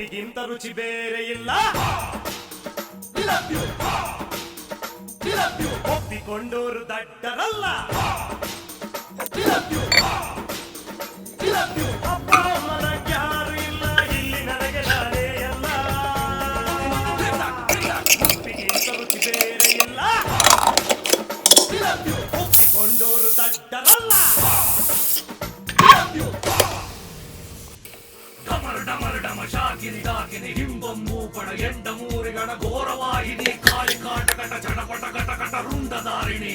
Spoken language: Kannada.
ಉಪ್ಪಿಗಿಂತ ರುಚಿ ಬೇರೆ ಇಲ್ಲ. ಒಪ್ಪಿಕೊಂಡೋರು ದಡ್ಡರಲ್ಲ. ಅಪ್ಪ ಅಮ್ಮನ ಯಾರು ಇಲ್ಲ ಇಲ್ಲಿ, ನನಗೆ ನಾನೇ ಎಲ್ಲ. ಉಪ್ಪಿಗಿಂತ ರುಚಿ ಬೇರೆ ಇಲ್ಲ. ಒಪ್ಪಿಕೊಂಡೋರು ದಡ್ಡರಲ್ಲ. ಶಾಕಿನಿ ಹಿಂಬೊಮ್ಮು ಪಡ ಎಂಡ ಮೂರಿಗಣ ಘೋರವಾಹಿನಿ ಕಾಳಿ ಕಾಟಕಟ ಚಟಪಟ ಕಟಕಟ ರುಂಡದಾರಿಣಿ.